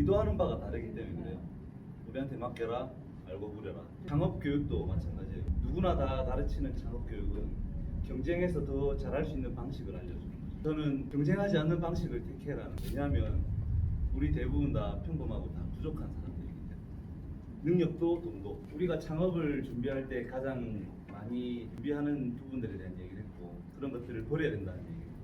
인도하는 바가 다르기 때문에 그래요. 우리한테 맡겨라, 알고 부려라. 창업 교육도 마찬가지예요. 누구나 다 가르치는 창업 교육은 경쟁에서 더 잘할 수 있는 방식을 알려주는 거죠. 저는 경쟁하지 않는 방식을 택해라는. 왜냐하면 우리 대부분 다 평범하고 다 부족한 사람들이기 때문에. 능력도 돈도. 우리가 창업을 준비할 때 가장 많이 준비하는 부분들에 대한 얘기를 했고, 그런 것들을 버려야 된다는 얘기를 해서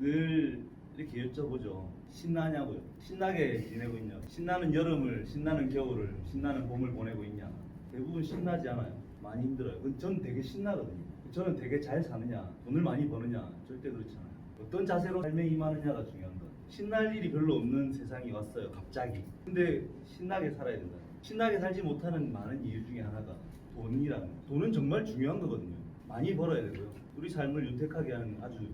늘 이렇게 여쭤보죠. 신나냐고요. 신나게 지내고 있냐. 신나는 여름을, 신나는 겨울을, 신나는 봄을 보내고 있냐. 대부분 신나지 않아요. 많이 힘들어요. 전 되게 신나거든요. 저는 되게 잘 사느냐, 돈을 많이 버느냐, 절대 그렇지 않아요. 어떤 자세로 삶에 임하느냐가 중요한 거예요. 신날 일이 별로 없는 세상이 왔어요, 갑자기. 근데 신나게 살아야 된다. 신나게 살지 못하는 많은 이유 중에 하나가 돈이라는 거예요. 돈은 정말 중요한 거거든요. 많이 벌어야 되고요. 우리 삶을 윤택하게 하는 아주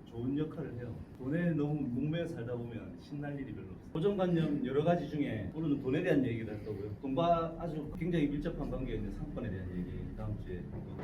좋은 역할을 해요. 돈에 너무 목매어 살다 보면 신날 일이 별로 없어요. 고정관념 여러 가지 중에 오늘은 돈에 대한 얘기를 할 거고요. 돈과 아주 굉장히 밀접한 관계가 있는 상권에 대한 얘기 다음 주에 할 거고,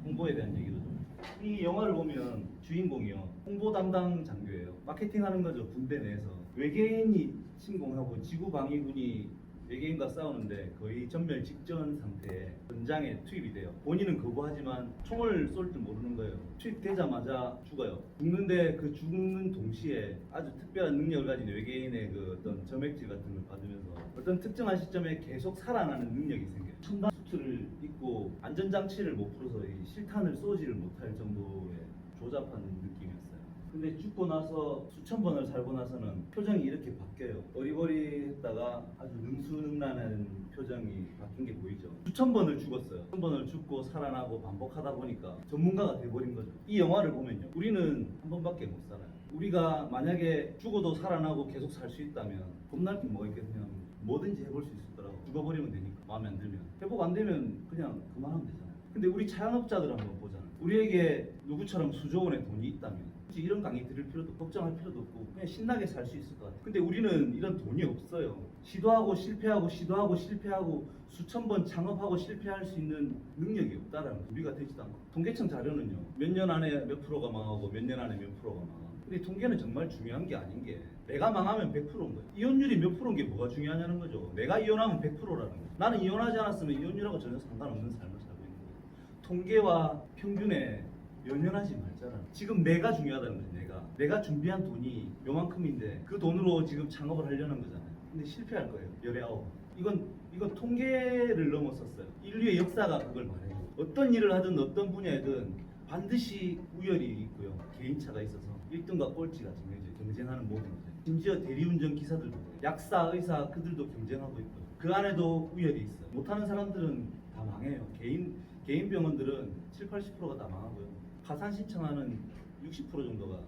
홍보에 대한 얘기도 좀. 이 영화를 보면 주인공이요, 홍보 담당 장교예요. 마케팅 하는 거죠, 군대 내에서. 외계인이 침공하고 지구 방위군이 외계인과 싸우는데 거의 전멸 직전 상태에 전장에 투입이 돼요. 본인은 거부하지만 총을 쏠 줄 모르는 거예요. 투입되자마자 죽어요. 죽는데 그 죽는 동시에 아주 특별한 능력을 가진 외계인의 그 어떤 점액질 같은 걸 받으면서 어떤 특정한 시점에 계속 살아나는 능력이 생겨요. 첨단 수트를 입고 안전장치를 못 풀어서 이 실탄을 쏘지를 못할 정도의 조잡한 느낌이었어요. 근데 죽고 나서 수천 번을 살고 나서는 표정이 이렇게 바뀌어요. 어리버리했다가 아주 능수능란한 표정이 바뀐 게 보이죠. 수천 번을 죽었어요. 수천 번을 죽고 살아나고 반복하다 보니까 전문가가 돼버린 거죠. 이 영화를 보면요, 우리는 한 번밖에 못 살아요. 우리가 만약에 죽어도 살아나고 계속 살 수 있다면 겁날 게 뭐가 있겠냐. 뭐든지 해볼 수 있을 거라고. 죽어버리면 되니까. 마음에 안 들면. 회복 안 되면 그냥 그만하면 되잖아요. 근데 우리 자영업자들 한번 보잖아요. 우리에게 누구처럼 수조 원의 돈이 있다면 굳이 이런 강의 들을 필요도, 걱정할 필요도 없고 그냥 신나게 살 수 있을 것 같아요. 근데 우리는 이런 돈이 없어요. 시도하고 실패하고 시도하고 실패하고 수천 번 창업하고 실패할 수 있는 능력이 없다라는 거예요. 우리가 되지도 않고. 통계청 자료는요, 몇 년 안에 몇 프로가 망하고 몇 년 안에 몇 프로가 망하고. 근데 통계는 정말 중요한 게 아닌 게, 내가 망하면 100%인 거예요. 이혼율이 몇 프로인 게 뭐가 중요하냐는 거죠. 내가 이혼하면 100%라는 거예요. 나는 이혼하지 않았으면 이혼율하고 전혀 상관없는 삶을 살고 있는 거예요. 통계와 평균에 연연하지 말자라. 지금 내가 중요하다는 거지. 내가 준비한 돈이 요만큼인데 그 돈으로 지금 창업을 하려는 거잖아요. 근데 실패할 거예요. 열의 아홉. 이건 통계를 넘어섰어요. 인류의 역사가 그걸 말해요. 어떤 일을 하든 어떤 분야에든 반드시 우열이 있고요. 개인차가 있어서 1등과 꼴찌가 정해져요. 경쟁하는 모든 문제. 심지어 대리운전 기사들도 그래요. 약사, 의사 그들도 경쟁하고 있고요. 그 안에도 우열이 있어요. 못하는 사람들은 다 망해요. 개인 병원들은 7, 80%가 다 망하고요. 파산 신청하는 60% 정도가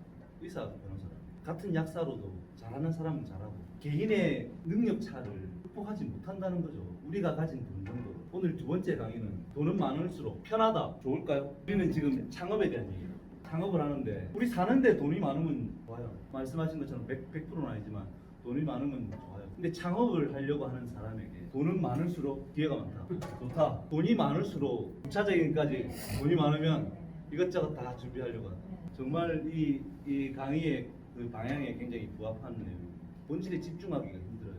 의사, 변호사라. 같은 약사로도 잘하는 사람은 잘하고 개인의 능력 차를 극복하지 못한다는 거죠. 우리가 가진 돈 정도. 오늘 두 번째 강의는 돈은 많을수록 편하다. 좋을까요? 우리는 지금 창업에 대한 얘기예요. 창업을 하는데 우리 사는데 돈이 많으면 좋아요. 말씀하신 것처럼 100%는 아니지만 돈이 많으면 좋아요. 근데 창업을 하려고 하는 사람에게 돈은 많을수록 기회가 많다. 좋다. 돈이 많을수록 2차적인까지 돈이 많으면 이것저것 다 준비하려고 한다. 정말 이 강의의 그 방향에 굉장히 부합하는 내용입니다. 본질에 집중하기가 힘들어요.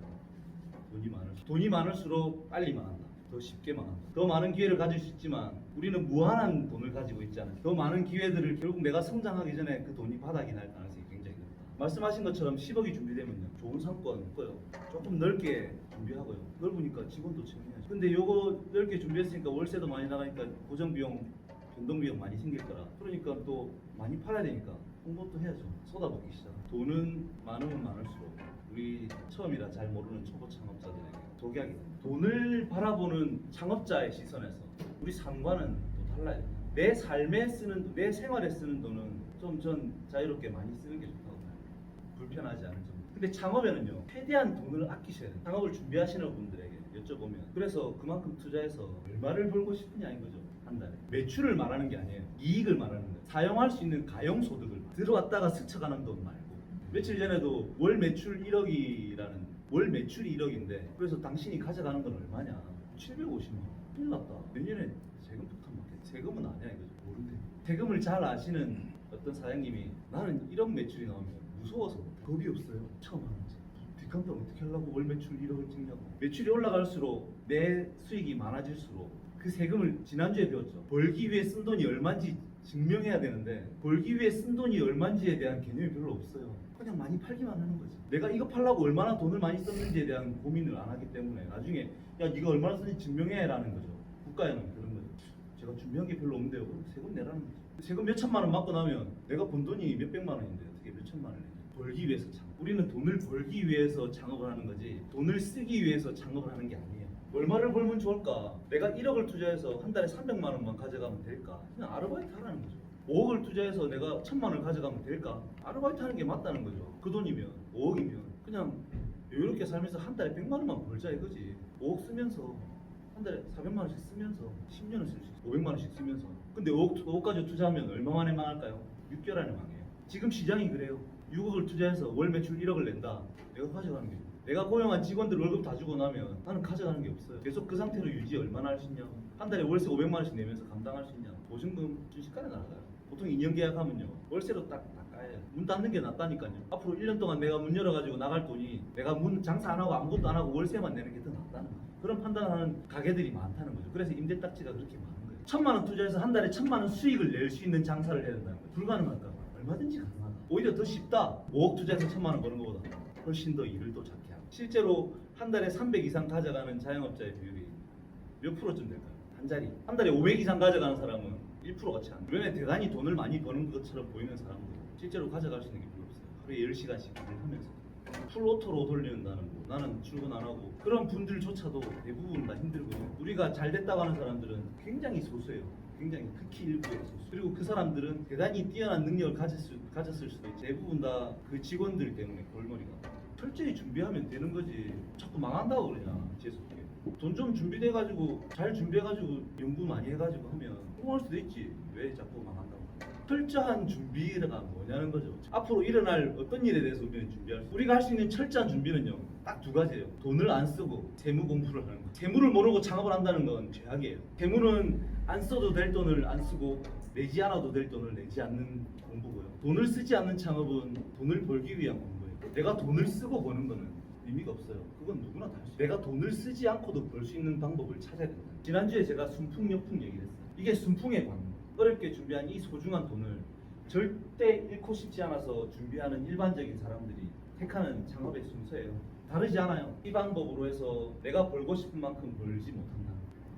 돈이 많을수록 빨리 망한다. 더 쉽게 망한다. 더 많은 기회를 가질 수 있지만 우리는 무한한 돈을 가지고 있잖아요. 더 많은 기회들을 결국 내가 성장하기 전에 그 돈이 바닥이 날 가능성이 굉장히 높다. 말씀하신 것처럼 10억이 준비되면요, 좋은 상권 있고요. 조금 넓게 준비하고요. 넓으니까 직원도 채용해야죠. 근데 요거 넓게 준비했으니까 월세도 많이 나가니까 고정비용, 변동비용 많이 생길 거라. 그러니까 또 많이 팔아야 되니까 홍보도 해야죠. 쏟아붓기 시작. 돈은 많으면 많을수록 우리 처음이라 잘 모르는 초보 창업자들에게 독약이 됩니다. 돈을 바라보는 창업자의 시선에서 우리 삶과는 또 달라야 됩니다. 내 삶에 쓰는, 내 생활에 쓰는 돈은 좀 전 자유롭게 많이 쓰는 게 좋다고 봐요. 불편하지 않은 정도. 근데 창업에는요, 최대한 돈을 아끼셔야 돼요. 창업을 준비하시는 분들에게 여쭤보면, 그래서 그만큼 투자해서 얼마를 벌고 싶으냐인 거죠. 한 달에. 매출을 말하는 게 아니에요. 이익을 말하는 거예요. 사용할 수 있는 가용소득을 들어왔다가 스쳐가는 돈 말고. 며칠 전에도 월 매출 1억이라는, 월 매출이 1억인데 그래서 당신이 가져가는 건 얼마냐? 750만 원. 큰일 났다. 내년에 세금 폭탄 맞겠지. 세금은 아니야 이거죠. 모른대. 세금을 잘 아시는 어떤 사장님이 나는 1억 매출이 나오면 무서워서 겁이 없어요. 처음 하는지. 그럼 어떻게 하려고 월 매출 1억을 찍냐고. 매출이 올라갈수록 내 수익이 많아질수록 그 세금을 지난주에 배웠죠. 벌기 위해 쓴 돈이 얼마인지 증명해야 되는데 벌기 위해 쓴 돈이 얼마인지에 대한 개념이 별로 없어요. 그냥 많이 팔기만 하는 거지. 내가 이거 팔라고 얼마나 돈을 많이 썼는지에 대한 고민을 안 하기 때문에 나중에 야 네가 얼마나 썼는지 증명해라는 거죠. 국가에는 그런 거죠. 제가 준비한 게 별로 없는데요. 그럼 세금 내라는 거죠. 세금 몇 천만 원 받고 나면 내가 번 돈이 몇 백만 원인데 어떻게 몇 천만 원을 내냐. 벌기 위해서 창업. 우리는 돈을 벌기 위해서 창업을 하는 거지 돈을 쓰기 위해서 창업을 하는 게 아니에요. 얼마를 벌면 좋을까? 내가 1억을 투자해서 한 달에 300만 원만 가져가면 될까? 그냥 아르바이트 하라는 거죠. 5억을 투자해서 내가 1000만 원을 가져가면 될까? 아르바이트 하는 게 맞다는 거죠. 그 돈이면 5억이면 그냥 이렇게 살면서 한 달에 100만 원만 벌자 이거지. 5억 쓰면서 한 달에 400만 원씩 쓰면서 10년을 쓸 수 있어. 500만 원씩 쓰면서. 근데 5억까지 투자하면 얼마 만에 망할까요? 6개월 안에 망해요. 지금 시장이 그래요. 6억을 투자해서 월 매출 1억을 낸다. 내가 가져가는 게 내가 고용한 직원들 월급 다 주고 나면 나는 가져가는 게 없어요. 계속 그 상태로 유지 얼마나 할 수 있냐. 한 달에 월세 500만 원씩 내면서 감당할 수 있냐. 보증금 순식간에 날아가요. 보통 2년 계약하면요. 월세로 딱 깎아요. 문 닫는 게 낫다니까요. 앞으로 1년 동안 내가 문 열어가지고 나갈 돈이 내가 문 장사 안 하고 아무것도 안 하고 월세만 내는 게 더 낫다는 거예요. 그런 판단하는 가게들이 많다는 거죠. 그래서 임대 딱지가 그렇게 많은 거예요. 1000만 원 투자해서 한 달에 1000만 원 수익을 낼 수 있는 장사를 해야 된다는 거예요. 불가능할까? 얼마든지 가능하다. 오히려 더 쉽다. 5억 투자해서 1000만 원 버는 것보다 훨씬 더 일을 더 작게 하고. 실제로 한 달에 300 이상 가져가는 자영업자의 비율이 몇 프로쯤 될까요? 한 자리. 한 달에 500 이상 가져가는 사람은 1%가 채 안 돼요. 주변에 대단히 돈을 많이 버는 것처럼 보이는 사람들 실제로 가져갈 수 있는 게 별로 없어요. 하루에 10시간씩 일을 하면서 풀오토로 돌린다는 거. 나는 출근 안 하고 그런 분들조차도 대부분 다 힘들고요. 우리가 잘 됐다고 하는 사람들은 굉장히 소수예요. 굉장히 극히 일부의 소수. 그리고 그 사람들은 대단히 뛰어난 능력을 가졌을 수도 있고 대부분 다 그 직원들 때문에 골머리가. 철저히 준비하면 되는 거지. 자꾸 망한다고 그러냐. 재수없게. 돈 좀 준비돼가지고 잘 준비해가지고 연구 많이 해가지고 하면 성공할 수도 있지. 왜 자꾸 망한다고. 철저한 준비가 뭐냐는 거죠. 앞으로 일어날 어떤 일에 대해서 우리는 준비할 수. 우리가 할 수 있는 철저한 준비는요. 딱 두 가지예요. 돈을 안 쓰고 재무 공부를 하는 거. 재무를 모르고 창업을 한다는 건 죄악이에요. 재무는 안 써도 될 돈을 안 쓰고 내지 않아도 될 돈을 내지 않는 공부고요. 돈을 쓰지 않는 창업은 돈을 벌기 위한 공부예요. 내가 돈을 쓰고 버는 거는 의미가 없어요. 그건 누구나 다 할 수 있어요. 내가 돈을 쓰지 않고도 벌 수 있는 방법을 찾아야 된다. 지난주에 제가 순풍역풍 얘기를 했어요. 이게 순풍의 관문. 어렵게 준비한 이 소중한 돈을 절대 잃고 싶지 않아서 준비하는 일반적인 사람들이 택하는 창업의 순서예요. 다르지 않아요. 이 방법으로 해서 내가 벌고 싶은 만큼 벌지 못한다.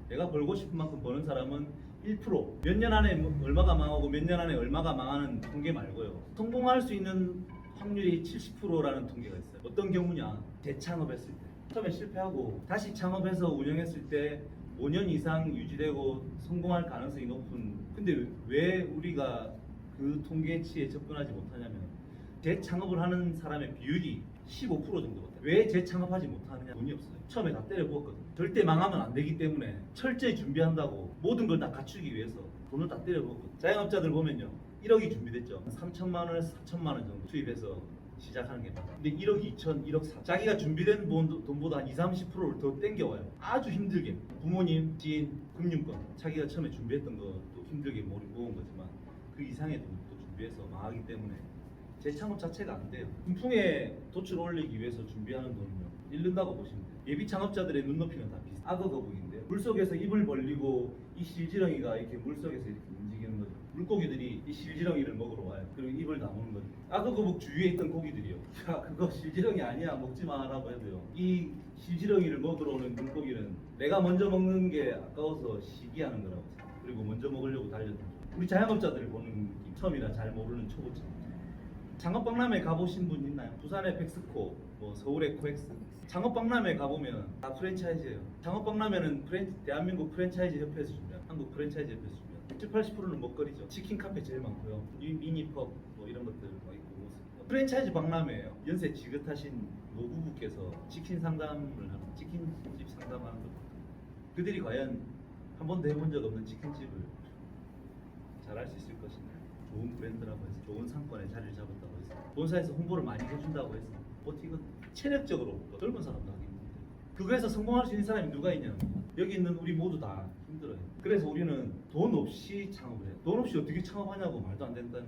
내가 벌고 싶은 만큼 버는 사람은 1%. 몇 년 안에 얼마가 망하고 몇 년 안에 얼마가 망하는 통계 말고요. 성공할 수 있는 확률이 70%라는 통계가 있어요. 어떤 경우냐? 재창업했을 때. 처음에 실패하고 다시 창업해서 운영했을 때 5년 이상 유지되고 성공할 가능성이 높은. 근데 왜 우리가 그 통계치에 접근하지 못하냐면 재창업을 하는 사람의 비율이 15% 정도거든요. 왜 재창업하지 못하느냐? 돈이 없어요. 처음에 다 때려 부었거든요. 절대 망하면 안 되기 때문에 철저히 준비한다고 모든 걸 다 갖추기 위해서 돈을 다 때려 부었거든요. 자영업자들 보면요. 1억이 준비됐죠. 3천만 원에서 4천만 원 정도 투입해서 시작하는 게 맞아요. 근데 1억 2천, 1억 4천 자기가 준비된 돈보다 한 20-30%를 더 땡겨와요. 아주 힘들게. 부모님, 지인, 금융권 자기가 처음에 준비했던 것도 힘들게 모은 거지만 그 이상의 돈도 준비해서 망하기 때문에 재창업 자체가 안 돼요. 순풍에 도출 올리기 위해서 준비하는 돈은요. 잃는다고 보시면 돼요. 예비 창업자들의 눈높이는 다 비슷해요. 악어 거북인데요. 물속에서 입을 벌리고 이 실지렁이가 이렇게 물속에서 이렇게 움직이는 거죠. 물고기들이 이 실지렁이를 먹으러 와요. 그리고 입을 다무는 거죠. 악어 거북 주위에 있던 고기들이요. 야 그거 실지렁이 아니야 먹지 마라고 해도요. 이 실지렁이를 먹으러 오는 물고기는 내가 먼저 먹는 게 아까워서 시기하는 거라고 생각해요. 그리고 먼저 먹으려고 달렸던 거죠. 우리 자영업자들을 보는 느낌. 처음이라 잘 모르는 초보자. 창업박람회 가보신 분 있나요? 부산의 백스코, 뭐 서울의 코엑스. 창업박람회 가보면 다 프랜차이즈예요. 창업박람회는 대한민국 프랜차이즈 협회에서 준비해요. 한국 프랜차이즈 협회에서 준비해요. 70-80%는 먹거리죠. 치킨 카페 제일 많고요. 미니펍 뭐 이런 것들 뭐 있고. 프랜차이즈 박람회예요. 연세 지긋하신 노부부께서 치킨 상담을 하는 치킨집 상담하는 것. 그들이 과연 한 번도 해본 적 없는 치킨집을 잘할 수 있을 것인가? 좋은 브랜드라고 해서 좋은 상권에 자리를 잡았다고 해서 본사에서 홍보를 많이 해준다고 해서 버티고 체력적으로 젊은 사람도 하기 힘든데 그거에서 성공할 수 있는 사람이 누가 있냐면 여기 있는 우리 모두 다 힘들어요. 그래서 우리는 돈 없이 창업을 해요. 돈 없이 어떻게 창업하냐고 말도 안 된다.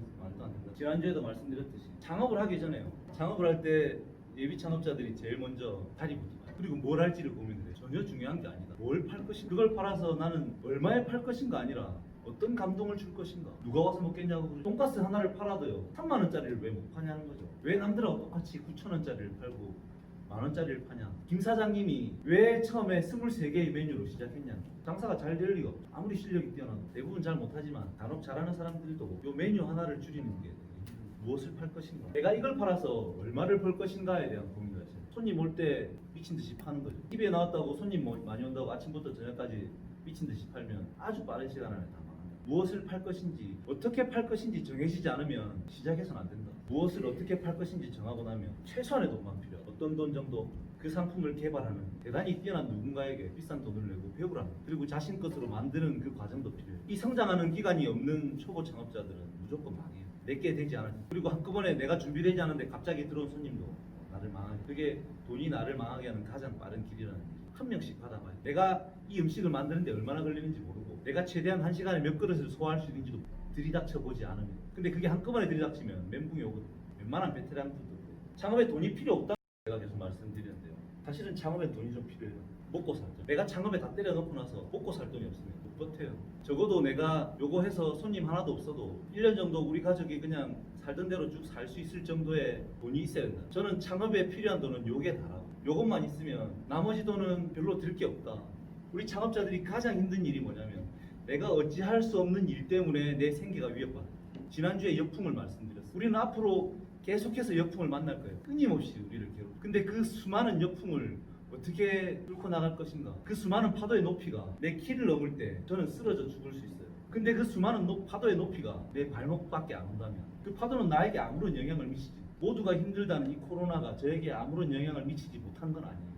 지난주에도 말씀드렸듯이 창업을 하기 전에요. 창업을 할 때 예비 창업자들이 제일 먼저 다리부터 봐요. 그리고 뭘 할지를 고민을 해. 전혀 중요한 게 아니다. 뭘 팔 것인가. 그걸 팔아서 나는 얼마에 팔 것인가 아니라 어떤 감동을 줄 것인가. 누가 와서 먹겠냐고. 돈가스 하나를 팔아도요 3만 원짜리를 왜 못 파냐는 거죠. 왜 남들하고 똑같이 9천 원짜리를 팔고 만 원짜리를 파냐. 김 사장님이 왜 처음에 23개의 메뉴로 시작했냐. 장사가 잘 될 리가 없죠. 아무리 실력이 뛰어나도 대부분 잘 못하지만 간혹 잘하는 사람들도 요 메뉴 하나를 줄이는 게 무엇을 팔 것인가. 내가 이걸 팔아서 얼마를 벌 것인가에 대한 고민을 하세요. 손님 올 때 미친 듯이 파는 거죠. TV에 나왔다고 손님 많이 온다고 아침부터 저녁까지 미친 듯이 팔면 아주 빠른 시간 안에 다 망한다. 무엇을 팔 것인지 어떻게 팔 것인지 정해지지 않으면 시작해서는 안 된다. 무엇을 어떻게 팔 것인지 정하고 나면 최소한의 돈만 필요해. 어떤 돈 정도 그 상품을 개발하는 대단히 뛰어난 누군가에게 비싼 돈을 내고 배우라는 그리고 자신 것으로 만드는 그 과정도 필요해요. 이 성장하는 기간이 없는 초보 창업자들은 무조건 망해요. 내게 되지 않을 때. 그리고 한꺼번에 내가 준비되지 않은데 갑자기 들어온 손님도 나를 망하게. 그게 돈이 나를 망하게 하는 가장 빠른 길이라는 거죠. 한 명씩 받아봐요. 내가 이 음식을 만드는데 얼마나 걸리는지 모르고 내가 최대한 한 시간에 몇 그릇을 소화할 수 있는지도 들이닥쳐 보지 않으면. 근데 그게 한꺼번에 들이닥치면 멘붕이 오거든요. 웬만한 베테랑들도 그래요. 창업에 돈이 필요 없다 제가 계속 말씀드리는데요. 사실은 창업에 돈이 좀 필요해요. 먹고 살죠. 내가 창업에 다 때려넣고 나서 먹고 살 돈이 없으면 못 버텨요. 적어도 내가 요거 해서 손님 하나도 없어도 1년 정도 우리 가족이 그냥 살던 대로 쭉 살 수 있을 정도의 돈이 있어야 된다. 저는 창업에 필요한 돈은 요게 다라고. 요것만 있으면 나머지 돈은 별로 들 게 없다. 우리 창업자들이 가장 힘든 일이 뭐냐면 내가 어찌할 수 없는 일 때문에 내 생계가 위협받아. 지난주에 역풍을 말씀드렸어요. 우리는 앞으로 계속해서 역풍을 만날 거예요. 끊임없이 우리를 괴롭혀. 근데 그 수많은 역풍을 어떻게 뚫고 나갈 것인가. 그 수많은 파도의 높이가 내 키를 넘을 때 저는 쓰러져 죽을 수 있어요. 근데 그 수많은 파도의 높이가 내 발목밖에 안 온다면 그 파도는 나에게 아무런 영향을 미치지. 모두가 힘들다는 이 코로나가 저에게 아무런 영향을 미치지 못한 건 아니에요.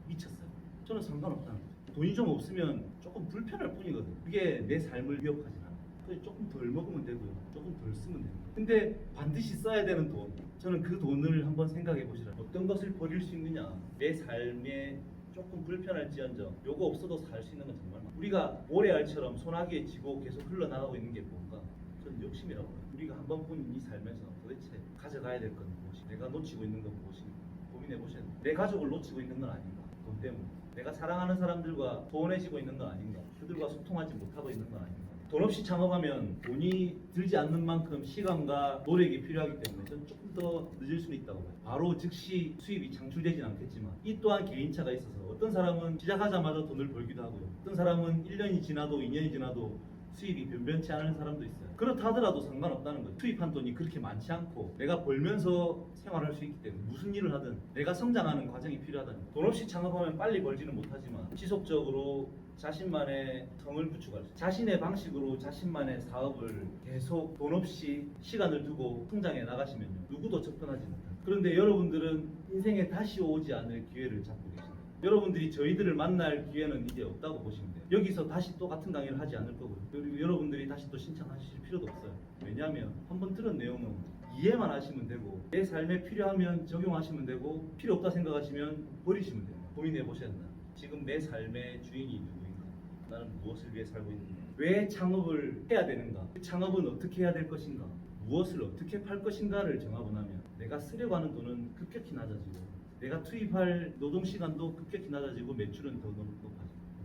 미쳤어요. 저는 상관없다는 거예요. 돈이 좀 없으면 조금 불편할 뿐이거든요. 그게 내 삶을 위협하지 않아요. 그래서 조금 덜 먹으면 되고요. 조금 덜 쓰면 됩니다. 근데 반드시 써야 되는 돈, 저는 그 돈을 한번 생각해 보시라. 어떤 것을 버릴 수 있느냐. 내 삶에 조금 불편할지언정 요거 없어도 살 수 있는 건 정말 많아요. 우리가 모래알처럼 소나기에 지고 계속 흘러나가고 있는 게 뭔가 저는 욕심이라고 해요. 우리가 한 번뿐인 이 삶에서 도대체 가져가야 될 건 무엇이, 내가 놓치고 있는 건 무엇인가 고민해 보셔야 돼요. 내 가족을 놓치고 있는 건 아닌가. 돈 때문에 내가 사랑하는 사람들과 소원해지고 있는 건 아닌가. 그들과 소통하지 못하고 있는 건 아닌가. 돈 없이 창업하면 돈이 들지 않는 만큼 시간과 노력이 필요하기 때문에 저는 조금 더 늦을 수는 있다고 봐요. 바로 즉시 수입이 창출되진 않겠지만 이 또한 개인차가 있어서 어떤 사람은 시작하자마자 돈을 벌기도 하고요. 어떤 사람은 1년이 지나도 2년이 지나도 수입이 변변치 않은 사람도 있어요. 그렇다 하더라도 상관없다는 거죠. 투입한 돈이 그렇게 많지 않고 내가 벌면서 생활할 수 있기 때문에 무슨 일을 하든 내가 성장하는 과정이 필요하다는 거죠. 돈 없이 창업하면 빨리 벌지는 못하지만 지속적으로 자신만의 성을 구축할 수, 자신의 방식으로 자신만의 사업을 계속 돈 없이 시간을 두고 성장해 나가시면요 누구도 접근하지 못합니다. 그런데 여러분들은 인생에 다시 오지 않을 기회를 잡고 계십니다. 여러분들이 저희들을 만날 기회는 이제 없다고 보시면 돼요. 여기서 다시 또 같은 강의를 하지 않을 거고요. 그리고 여러분들이 다시 또 신청하실 필요도 없어요. 왜냐하면 한번 들은 내용은 이해만 하시면 되고 내 삶에 필요하면 적용하시면 되고 필요 없다 생각하시면 버리시면 돼요. 고민해 보셔야 된다. 지금 내 삶의 주인이 누구인가? 나는 무엇을 위해 살고 있는가? 왜 창업을 해야 되는가? 그 창업은 어떻게 해야 될 것인가? 무엇을 어떻게 팔 것인가를 정하고 나면 내가 쓰려고 하는 돈은 급격히 낮아지고 내가 투입할 노동시간도 급격히 낮아지고 매출은 더 높아지고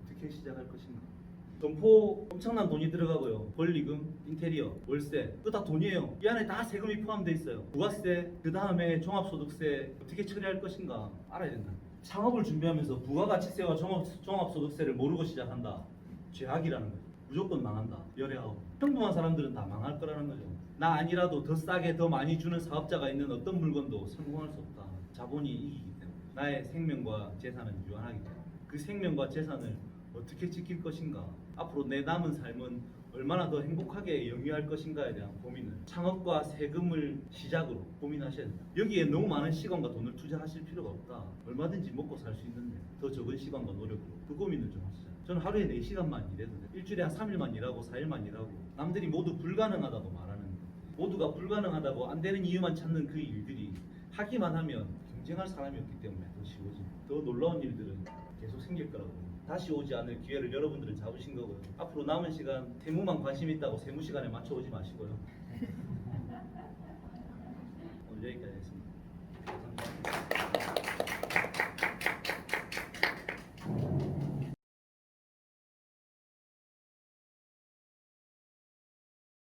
어떻게 시작할 것인가? 점포 엄청난 돈이 들어가고요. 권리금, 인테리어, 월세 그거 다 돈이에요. 이 안에 다 세금이 포함되어 있어요. 부가세, 그 다음에 종합소득세 어떻게 처리할 것인가 알아야 된다. 창업을 준비하면서 부가가치세와 종합소득세를 모르고 시작한다. 죄악이라는 거죠. 무조건 망한다. 열애하고 평범한 사람들은 다 망할 거라는 거죠. 나 아니라도 더 싸게 더 많이 주는 사업자가 있는 어떤 물건도 성공할 수 없다. 자본이 이기기 때문에 나의 생명과 재산은 유한하기 때문에 그 생명과 재산을 어떻게 지킬 것인가, 앞으로 내 남은 삶은 얼마나 더 행복하게 영위할 것인가에 대한 고민을 창업과 세금을 시작으로 고민하셔야 됩니다. 여기에 너무 많은 시간과 돈을 투자하실 필요가 없다. 얼마든지 먹고 살 수 있는데 더 적은 시간과 노력으로 그 고민을 좀 하시죠. 저는 하루에 4시간만 일해도 돼요. 일주일에 한 3일만 일하고 4일만 일하고 남들이 모두 불가능하다고 말하는 모두가 불가능하다고 안 되는 이유만 찾는 그 일들이 하기만 하면 경쟁할 사람이 없기 때문에 더 쉬워집니다. 더 놀라운 일들은 계속 생길 거라고 봅니다. 다시 오지 않을 기회를 여러분들은 잡으신 거고요. 앞으로 남은 시간 세무만 관심 있다고 세무 시간에 맞춰 오지 마시고요. 오늘 여기까지 하겠습니다.